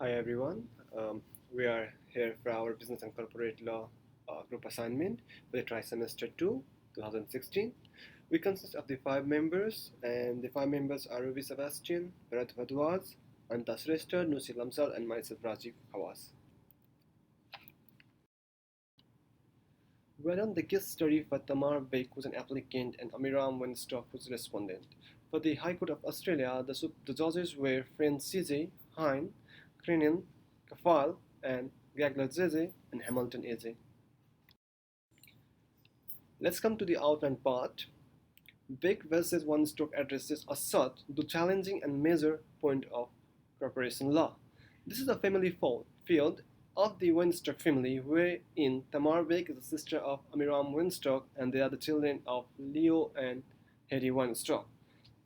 Hi everyone. We are here for our Business and Corporate Law group assignment for the trimester 2, 2016. We consist of the five members, and the five members are Ruby Sebastian, Bharat Bhadwaj, Anta Shrestha, Nusi Lamsal, and myself Rajiv Hawas. We on the case study for Tamar Beg was an applicant and Amiram Wenstock was respondent. For the High Court of Australia, the judges were Francis Hine, Crinan, Kafal, and Gagler Zeze and Hamilton AJ. Let's come to the outline part. Big versus one stroke addresses assert the challenging and major point of corporation law. This is a family field of the Winstock family, wherein Tamar Beg is the sister of Amiram Winstock and they are the children of Leo and Harry Winstock.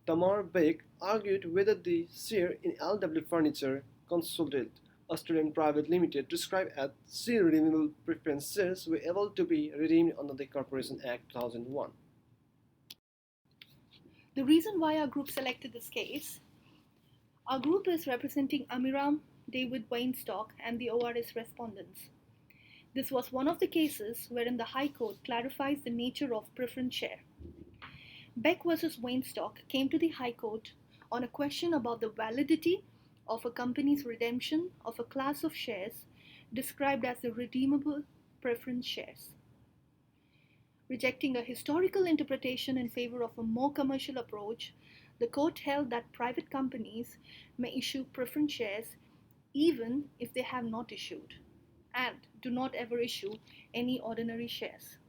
Tamar Beg argued whether the share in LW Furniture Consulted Australian Private Limited described as share redeemable preference shares were able to be redeemed under the Corporation Act 2001. The reason why our group selected this case, our group is representing Amiram David Weinstock and the ORS respondents. This was one of the cases wherein the High Court clarifies the nature of preference share. Beck versus Weinstock came to the High Court on a question about the validity of a company's redemption of a class of shares described as the redeemable preference shares. Rejecting a historical interpretation in favor of a more commercial approach, the court held that private companies may issue preference shares even if they have not issued and do not ever issue any ordinary shares.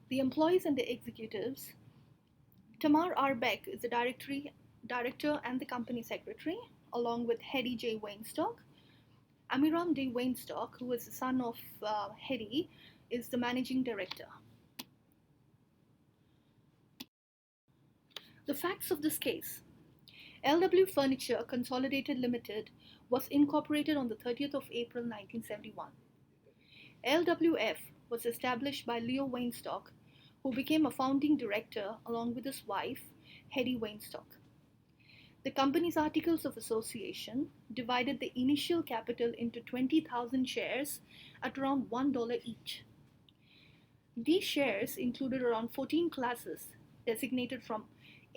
The employees and the executives. Tamar R. Beck is the director and the company secretary, along with Hedy J. Weinstock. Amiram D. Weinstock, who is the son of Hedy, is the managing director. The facts of this case. LW Furniture Consolidated Limited was incorporated on the 30th of April 1971. LWF was established by Leo Weinstock, who became a founding director along with his wife, Hedy Weinstock. The company's articles of association divided the initial capital into 20,000 shares at around $1 each. These shares included around 14 classes designated from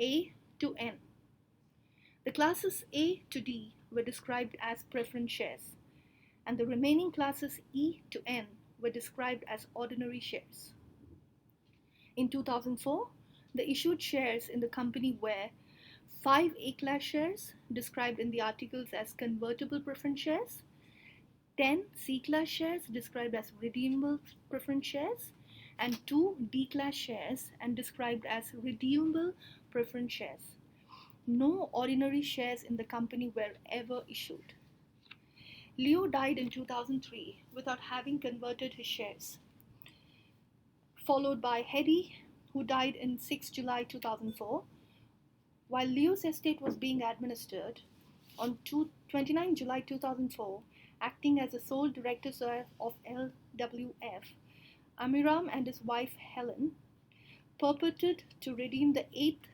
A to N. The classes A to D were described as preference shares, and the remaining classes E to N were described as ordinary shares. In 2004, the issued shares in the company were 5 A-class shares, described in the articles as convertible preference shares, 10 C-class shares, described as redeemable preference shares, and 2 D-class shares, and described as redeemable preference shares. No ordinary shares in the company were ever issued. Leo died in 2003 without having converted his shares, followed by Hedy, who died in 6 July 2004. While Leo's estate was being administered, on 29 July 2004, acting as the sole director of LWF, Amiram and his wife Helen purported to redeem the 8th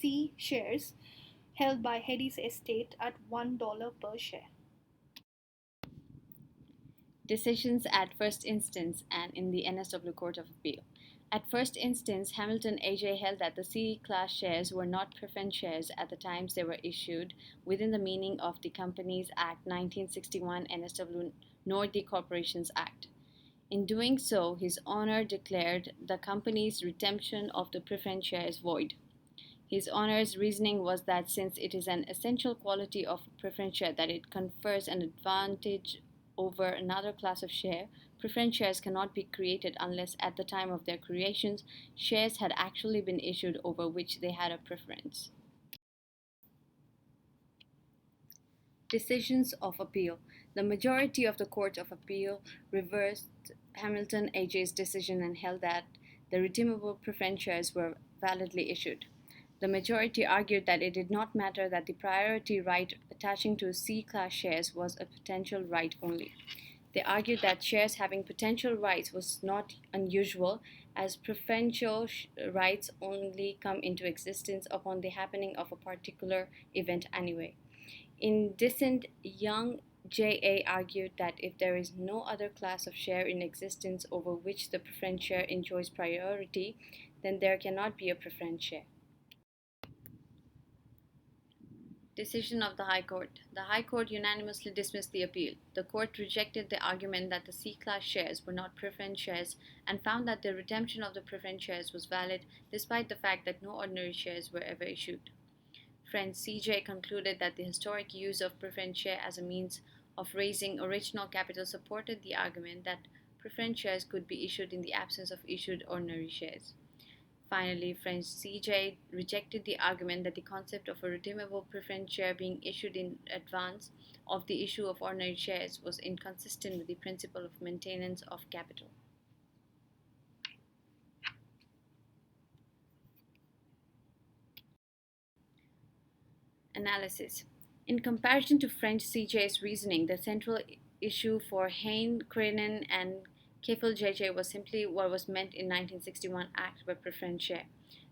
C shares held by Hedy's estate at $1 per share. Decisions at first instance and in the NSW Court of Appeal. At first instance, Hamilton AJ held that the C-class shares were not preference shares at the times they were issued within the meaning of the Companies Act 1961 NSW nor the Corporations Act. In doing so, His Honor declared the company's redemption of the preference shares void. His Honor's reasoning was that since it is an essential quality of a preference share that it confers an advantage over another class of share, preference shares cannot be created unless at the time of their creations, shares had actually been issued over which they had a preference. Decisions of appeal. The majority of the Court of Appeal reversed Hamilton AJ's decision and held that the redeemable preference shares were validly issued. The majority argued that it did not matter that the priority right attaching to C-class shares was a potential right only. They argued that shares having potential rights was not unusual, as preferential rights only come into existence upon the happening of a particular event anyway. In dissent, Young J.A. argued that if there is no other class of share in existence over which the preference share enjoys priority, then there cannot be a preference share. Decision of the High Court. The High Court unanimously dismissed the appeal. The court rejected the argument that the C-class shares were not preference shares and found that the redemption of the preference shares was valid despite the fact that no ordinary shares were ever issued. French C.J. concluded that the historic use of preference share as a means of raising original capital supported the argument that preference shares could be issued in the absence of issued ordinary shares. Finally, French C.J. rejected the argument that the concept of a redeemable preference share being issued in advance of the issue of ordinary shares was inconsistent with the principle of maintenance of capital. Analysis. In comparison to French C.J.'s reasoning, the central issue for Hayne, Crinan, and Keffel J.J. was simply what was meant in 1961 Act by preference share.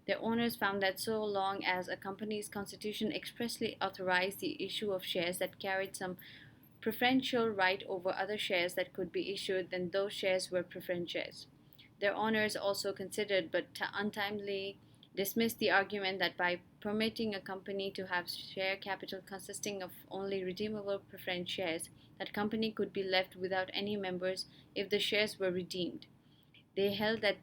Their owners found that so long as a company's constitution expressly authorized the issue of shares that carried some preferential right over other shares that could be issued, then those shares were preference shares. Their owners also considered but untimely dismissed the argument that by permitting a company to have share capital consisting of only redeemable preference shares, that company could be left without any members if the shares were redeemed. They held that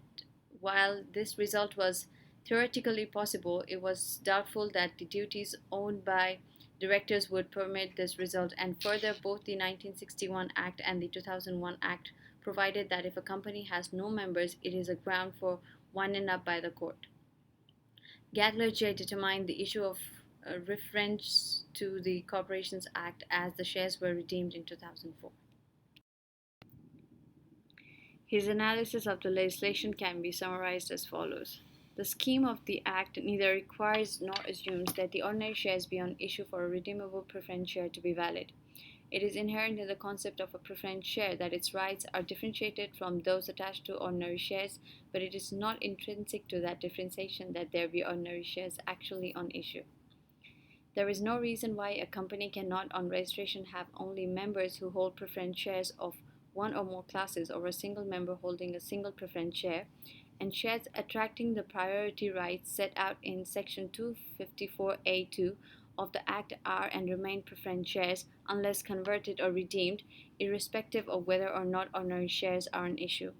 while this result was theoretically possible, it was doubtful that the duties owned by directors would permit this result, and further, both the 1961 Act and the 2001 Act provided that if a company has no members, it is a ground for winding up by the court. Gagler J. determined the issue of reference to the Corporations Act as the shares were redeemed in 2004. His analysis of the legislation can be summarized as follows. The scheme of the Act neither requires nor assumes that the ordinary shares be on issue for a redeemable preference share to be valid. It is inherent in the concept of a preference share that its rights are differentiated from those attached to ordinary shares, but it is not intrinsic to that differentiation that there be ordinary shares actually on issue. There is no reason why a company cannot on registration have only members who hold preference shares of one or more classes, or a single member holding a single preference share, and shares attracting the priority rights set out in Section 254A2 of the Act are and remain preference shares unless converted or redeemed, irrespective of whether or not ordinary shares are an issue.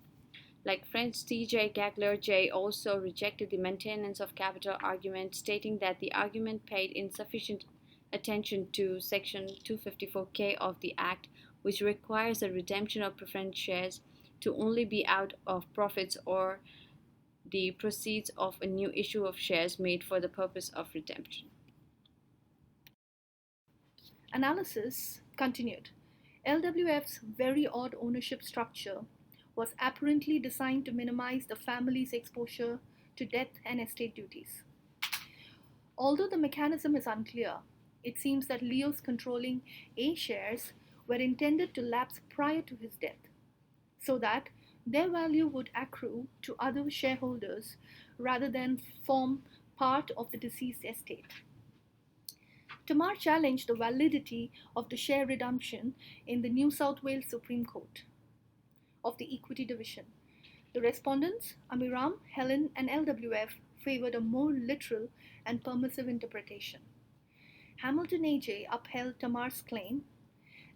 Like French C.J., Gagler J. also rejected the maintenance of capital argument, stating that the argument paid insufficient attention to Section 254K of the Act, which requires a redemption of preference shares to only be out of profits or the proceeds of a new issue of shares made for the purpose of redemption. Analysis continued. LWF's very odd ownership structure was apparently designed to minimize the family's exposure to death and estate duties. Although the mechanism is unclear, it seems that Leo's controlling A shares were intended to lapse prior to his death, so that their value would accrue to other shareholders rather than form part of the deceased estate. Tamar challenged the validity of the share redemption in the New South Wales Supreme Court of the Equity Division. The respondents, Amiram, Helen, and LWF, favored a more literal and permissive interpretation. Hamilton AJ upheld Tamar's claim,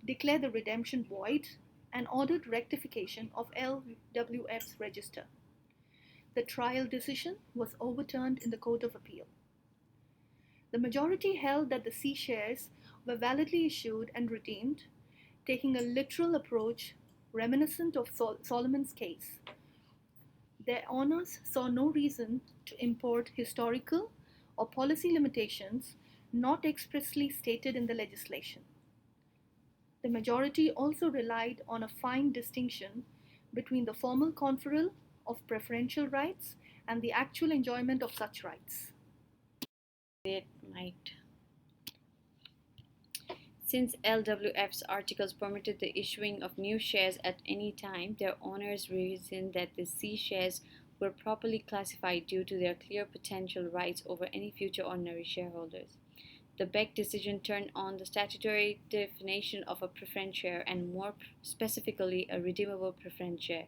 declared the redemption void, and ordered rectification of LWF's register. The trial decision was overturned in the Court of Appeal. The majority held that the C shares were validly issued and redeemed, taking a literal approach reminiscent of Solomon's case. Their owners saw no reason to import historical or policy limitations not expressly stated in the legislation. The majority also relied on a fine distinction between the formal conferral of preferential rights and the actual enjoyment of such rights. Since LWF's articles permitted the issuing of new shares at any time, their owners reasoned that the C shares were properly classified due to their clear potential rights over any future ordinary shareholders. The Beck decision turned on the statutory definition of a preference share and more specifically a redeemable preference share.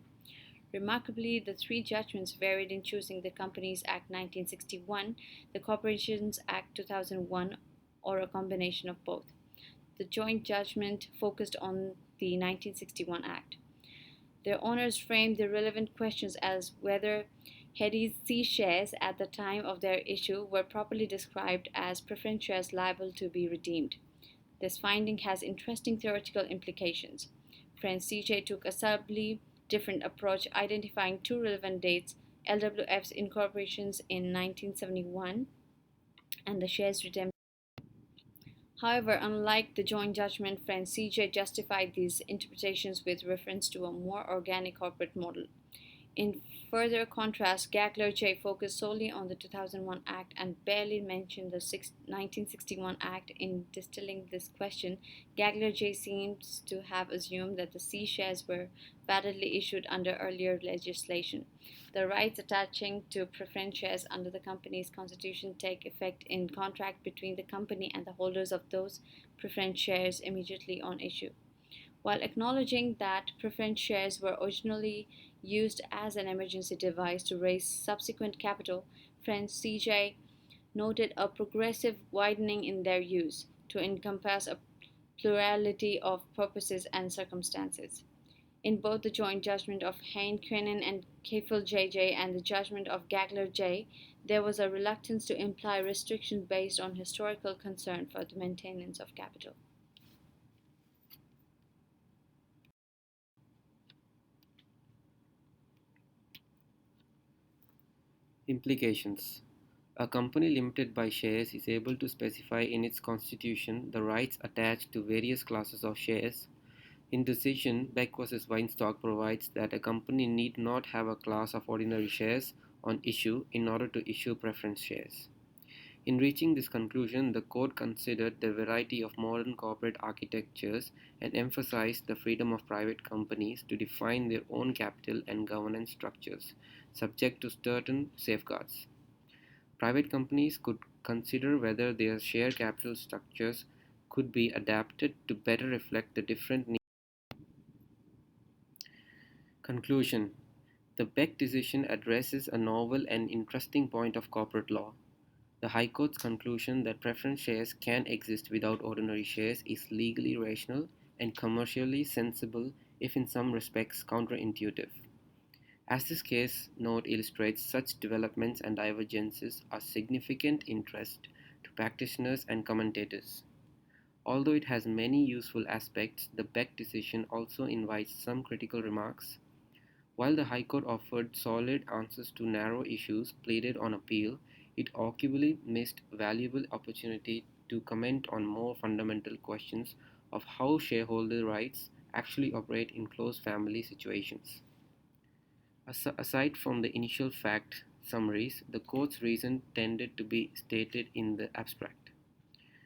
Remarkably, the three judgments varied in choosing the Companies Act 1961, the Corporations Act 2001, or a combination of both. The joint judgment focused on the 1961 Act. Their owners framed the relevant questions as whether Heddy's C shares at the time of their issue were properly described as preference shares liable to be redeemed. This finding has interesting theoretical implications. Friends CJ took a subtly different approach, identifying two relevant dates: LWF's incorporations in 1971 and the shares redemption. However, unlike the joint judgment, Friends CJ justified these interpretations with reference to a more organic corporate model. In further contrast, Gagler J focused solely on the 2001 Act and barely mentioned the 1961 Act in distilling this question. Gagler J seems to have assumed that the C shares were validly issued under earlier legislation. The rights attaching to preference shares under the company's constitution take effect in contract between the company and the holders of those preference shares immediately on issue. While acknowledging that preference shares were originally used as an emergency device to raise subsequent capital, Friends CJ noted a progressive widening in their use to encompass a plurality of purposes and circumstances. In both the joint judgment of Hein Quenen and Kefil JJ and the judgment of Gagler J, there was a reluctance to imply restriction based on historical concern for the maintenance of capital. Implications. A company limited by shares is able to specify in its constitution the rights attached to various classes of shares. In decision, Beck v. Weinstock provides that a company need not have a class of ordinary shares on issue in order to issue preference shares. In reaching this conclusion, the court considered the variety of modern corporate architectures and emphasized the freedom of private companies to define their own capital and governance structures, subject to certain safeguards. Private companies could consider whether their share capital structures could be adapted to better reflect the different needs. Conclusion. The Beck decision addresses a novel and interesting point of corporate law. The High Court's conclusion that preference shares can exist without ordinary shares is legally rational and commercially sensible, if in some respects counterintuitive. As this case note illustrates, such developments and divergences are significant interest to practitioners and commentators. Although it has many useful aspects, the Beck decision also invites some critical remarks. While the High Court offered solid answers to narrow issues pleaded on appeal, it arguably missed valuable opportunity to comment on more fundamental questions of how shareholder rights actually operate in close family situations. Aside from the initial fact summaries, the court's reason tended to be stated in the abstract,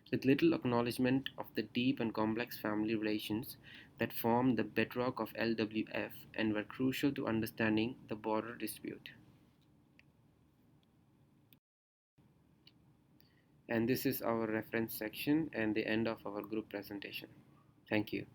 with little acknowledgement of the deep and complex family relations that formed the bedrock of LWF and were crucial to understanding the border dispute. And this is our reference section and the end of our group presentation. Thank you.